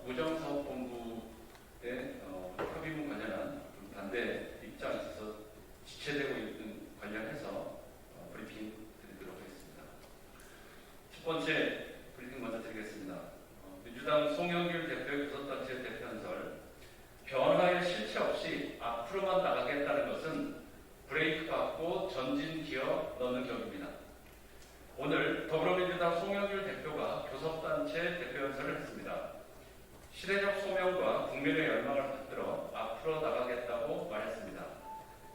우정사업본부의 협의문 관련한 반대 입장에 있어서 지체되고 있는 관련해서 브리핑 드리도록 하겠습니다. 첫 번째 브리핑 먼저 드리겠습니다. 민주당 송영길 대표의 교섭단체 대표연설, 변화의 실체 없이 앞으로만 나가겠다는 것은 브레이크 밟고 전진 기어 넣는 격입니다. 오늘 더불어민주당 송영길 대표가 교섭단체 대표연설을 했습니다. 시대적 소명과 국민의 열망을 받들어 앞으로 나가겠다고 말했습니다.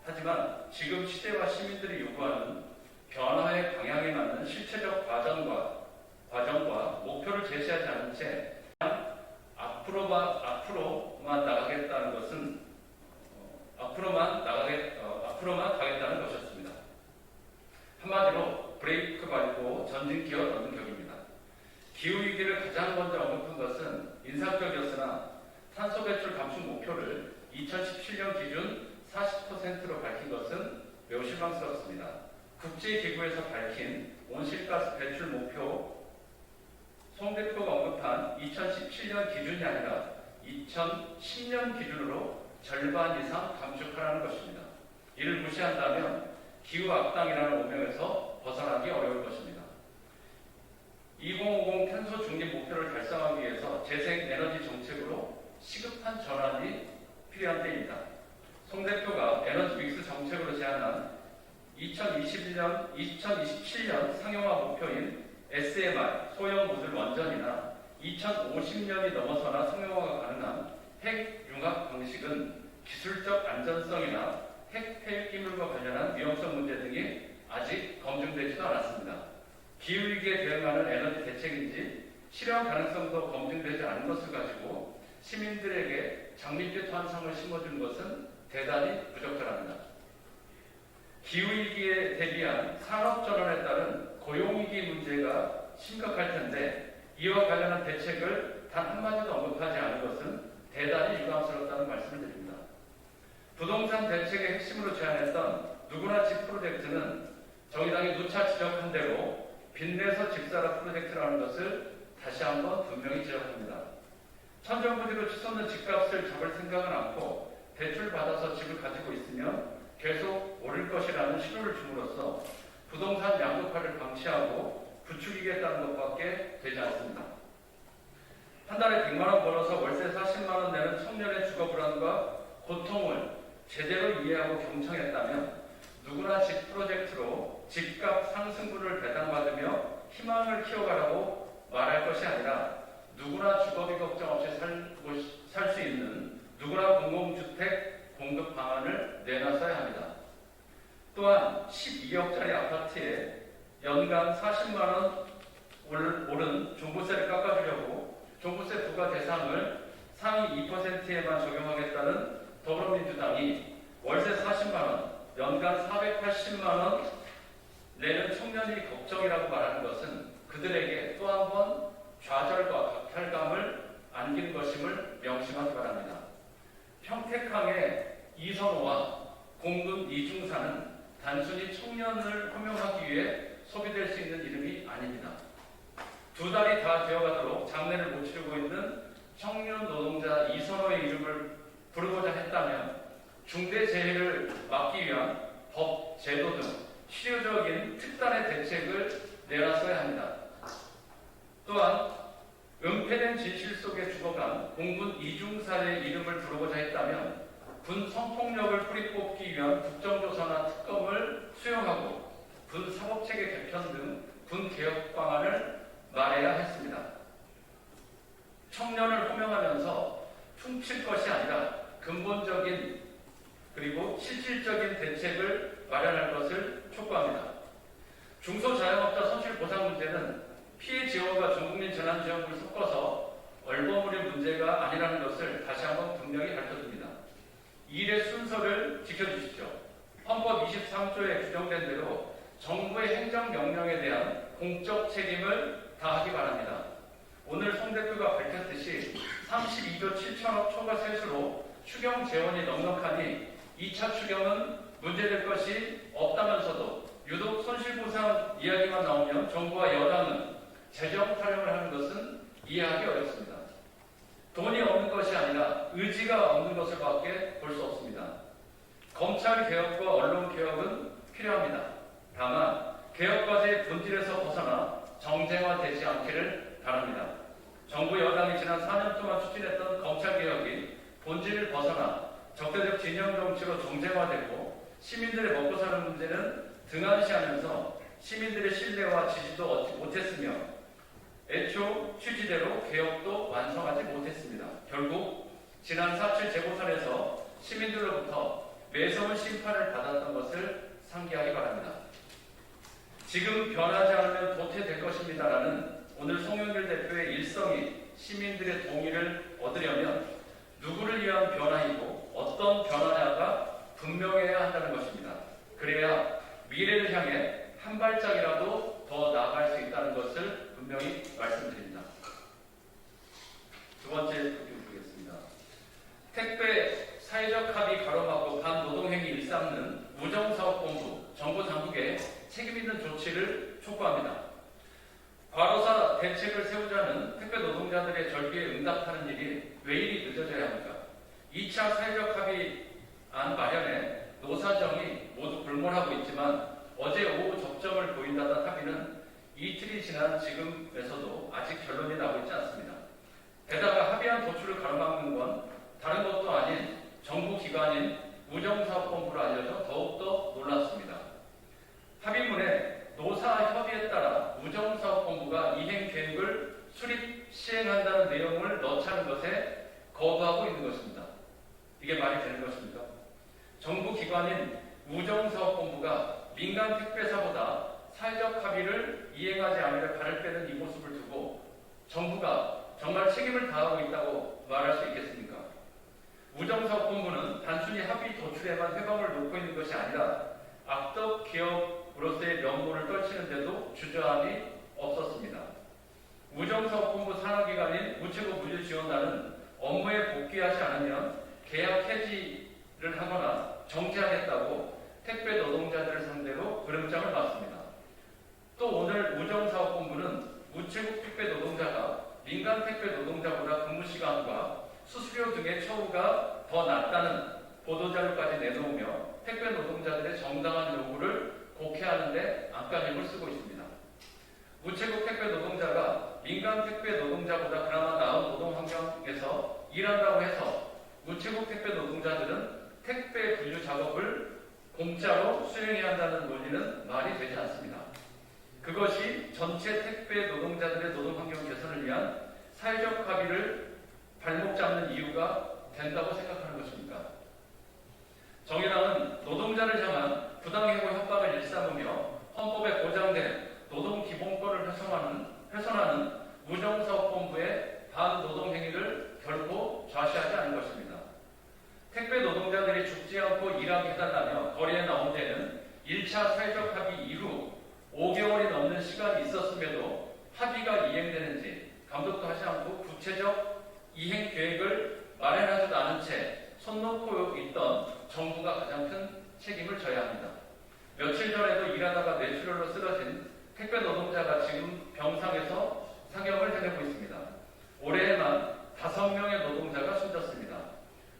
하지만 지금 시대와 시민들이 요구하는 변화의 방향에 맞는 실체적 과정과 목표를 제시하지 않은 채 앞으로만 나가겠다는 것은 앞으로만 가겠다는 것이었습니다. 한마디로 브레이크 밟고 전진 기어 넣는 격입니다. 기후위기를 가장 먼저 언급한 것은 인상적이었으나 탄소 배출 감축 목표를 2017년 기준 40%로 밝힌 것은 매우 실망스럽습니다. 국제기구에서 밝힌 온실가스 배출 목표, 송 대표가 언급한 2017년 기준이 아니라 2010년 기준으로 절반 이상 감축하라는 것입니다. 이를 무시한다면 기후악당이라는 오명에서 벗어나기 어려울 것입니다. 2050 탄소 중립 목표를 달성하기 위해서 재생에너지 정책으로 시급한 전환이 필요한 때입니다. 송 대표가 에너지 믹스 정책으로 제안한 2027년 상용화 목표인 SMR, 소형 모듈 원전이나 2050년이 넘어서나 상용화가 가능한 핵융합 방식은 기술적 안전성이나 핵 폐기물과 관련한 위험성 문제 등이 아직 검증되지도 않았습니다. 기후위기에 대응하는 에너지 대책인지 실현 가능성도 검증되지 않은 것을 가지고 시민들에게 장밋빛 환상을 심어준 것은 대단히 부적절합니다. 기후위기에 대비한 산업전환에 따른 고용위기 문제가 심각할 텐데 이와 관련한 대책을 단 한마디도 언급하지 않은 것은 대단히 유감스럽다는 말씀을 드립니다. 부동산 대책의 핵심으로 제안했던 누구나 집 프로젝트는 정의당이 누차 지적한 대로 빚내서 집사라 프로젝트라는 것을 다시 한번 분명히 지적합니다. 천정부지로 치솟는 집값을 잡을 생각은 않고 대출 받아서 집을 가지고 있으면 계속 오를 것이라는 신호를 줌으로써 부동산 양극화를 방치하고 부추기겠다는 것밖에 되지 않습니다. 한 달에 100만 원 벌어서 월세 40만 원 내는 청년의 주거 불안과 고통을 제대로 이해하고 경청했다면 누구나 집 프로젝트로 집값 상승분을 배당받으며 희망을 키워가라고 말할 것이 아니라 누구나 주거비 걱정 없이 살 수 있는 누구나 공공주택 공급 방안을 내놨어야 합니다. 또한 12억짜리 아파트에 연간 40만 원 오른 종부세를 깎아주려고 종부세 부과 대상을 상위 2%에만 적용하겠다는 더불어민주당이 월세 40만 원, 연간 480만 원 내는 청년이 걱정이라고 말하는 것은 그들에게 또 한 번 좌절과 박탈감을 안기는 것임을 명심하기 바랍니다. 평택항의 이선호와 공군 이중사는 단순히 청년을 호명하기 위해 소비될 수 있는 이름이 아닙니다. 두 달이 다 되어가도록 장례를 못 치르고 있는 청년 노동자 이선호의 이름을 부르고자 했다면 중대재해를 막기 위한 법, 제도 등 실효적인 특단의 대책을 내놨어야 합니다. 또한 은폐된 진실 속에 죽어간 공군 이중사의 이름을 부르고자 했다면 군 성폭력을 뿌리뽑기 위한 국정조사나 특검을 수용하고 군 사법체계 개편 등 군 개혁 방안을 말해야 했습니다. 청년을 호명하면서 퉁칠 것이 아니라 근본적인 그리고 실질적인 대책을 마련할 것을 촉구합니다. 중소자영업자 손실보상 문제는 피해 지원과 전국민 재난지원금을 섞어서 얼버무린 문제가 아니라는 것을 다시 한번 분명히 밝혀줍니다. 이 일의 순서를 지켜주십시오. 헌법 23조에 규정된 대로 정부의 행정명령에 대한 공적 책임을 다하기 바랍니다. 오늘 송 대표가 밝혔듯이 32조 7천억 초과 세수로 추경 재원이 넉넉하니 2차 추경은 문제될 것이 없다면서도 유독 손실보상 이야기만 나오면 정부와 여당은 재정 타령을 하는 것은 이해하기 어렵습니다. 돈 의지가 없는 것을밖에 볼 수 없습니다. 검찰 개혁과 언론 개혁은 필요합니다. 다만 개혁 과제의 본질에서 벗어나 정쟁화되지 않기를 바랍니다. 정부 여당이 지난 4년 동안 추진했던 검찰 개혁이 본질을 벗어나 적대적 진영 정치로 정쟁화되고 시민들의 먹고 사는 문제는 등한시하면서 시민들의 신뢰와 지지도 얻지 못했으며 애초 취지대로 개혁도 완성하지 못했습니다. 결국 지난 4.7 재보선에서 시민들로부터 매서운 심판을 받았던 것을 상기하기 바랍니다. 지금 변하지 않으면 도태될 것입니다라는 오늘 송영길 대표의 일성이 시민들의 동의를 얻으려면 누구를 위한 변화이고 어떤 변화냐가 분명해야 한다는 것입니다. 그래야 미래를 향해 한 발짝이라도 더 나아갈 수 있다는 것을 분명히 말씀드립니다. 두 번째 토픽 보겠습니다. 택배 사회적 합의 가로막고 반노동행위 일삼는 우정사업본부 정부 당국의 책임있는 조치를 촉구합니다. 과로사 대책을 세우자는 택배 노동자들의 절규에 응답하는 일이 왜 이리 늦어져야 합니까? 2차 사회적 합의안 마련에 노사정이 모두 불몰하고 있지만 어제 오후 접점을 보인다던 합의는 이틀이 지난 지금에서도 아직 결론이 나고 있지 않습니다. 게다가 합의안 도출을 가로막는 건 다른 것도 아닌 정부 기관인 우정사업본부로 알려져 더욱더 놀랐습니다. 합의문에 노사협의에 따라 우정사업본부가 이행계획을 수립 시행한다는 내용을 넣자는 것에 거부하고 있는 것입니다. 이게 말이 되는 것입니까? 정부 기관인 우정사업본부가 민간 택배사보다 사회적 합의를 이행하지 않으려 발을 빼는 이 모습을 두고 정부가 정말 책임을 다하고 있다고 말할 수 있겠습니까? 우정사업본부는 단순히 합의 도출에만 회방을 놓고 있는 것이 아니라 악덕 기업으로서의 면모를 떨치는데도 주저함이 없었습니다. 우정사업본부 산하기관인 우체국 물류지원단은 업무에 복귀하지 않으면 계약 해지를 하거나 정지하겠다고 택배 노동자들을 상대로 그름장을 놨습니다. 또 오늘 우정사업본부는 우체국 택배 노동자가 민간 택배 노동자보다 근무 시간과 수수료 등의 처우가 더 낮다는 보도자료까지 내놓으며 택배 노동자들의 정당한 요구를 곡해하는 데 안간힘을 쓰고 있습니다. 우체국 택배 노동자가 민간 택배 노동자보다 그나마 나은 노동 환경에서 일한다고 해서 우체국 택배 노동자들은 택배 분류 작업을 공짜로 수행해야 한다는 논리는 말이 되지 않습니다. 그것이 전체 택배 노동자들의 노동 환경 개선을 위한 사회적 합의를 발목 잡는 이유가 된다고 생각하는 것입니까? 정의당은 노동자를 향한 부당해고 협박을 일삼으며 헌법에 보장된 노동기본권을 훼손하는 우정사업본부의 반노동행위를 결코 좌시하지 않을 것입니다. 택배 노동자들이 죽지 않고 일하게 해달라며 거리에 나온 데는 1차 사회적 합의 이후 5개월이 넘는 시간이 있었음에도 합의가 이행되는지 감독도 하지 않고 구체적 이행 계획을 마련하지도 않은 채 손 놓고 있던 정부가 가장 큰 책임을 져야 합니다. 며칠 전에도 일하다가 뇌출혈로 쓰러진 택배 노동자가 지금 병상에서 상영을 해내고 있습니다. 올해에만 5명의 노동자가 숨졌습니다.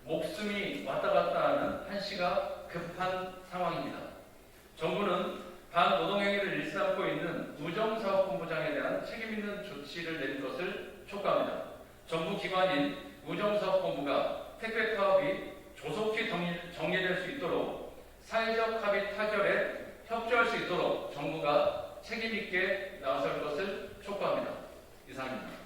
목숨이 왔다 갔다 하는 한시가 급한 상황입니다. 정부는 반노동행위를 일삼고 있는 우정사업본부장에 대한 책임있는 조치를 내릴 것을 촉구합니다. 정부 기관인 우정사업본부가 택배 파업이 조속히 정리될 수 있도록 사회적 합의 타결에 협조할 수 있도록 정부가 책임있게 나설 것을 촉구합니다. 이상입니다.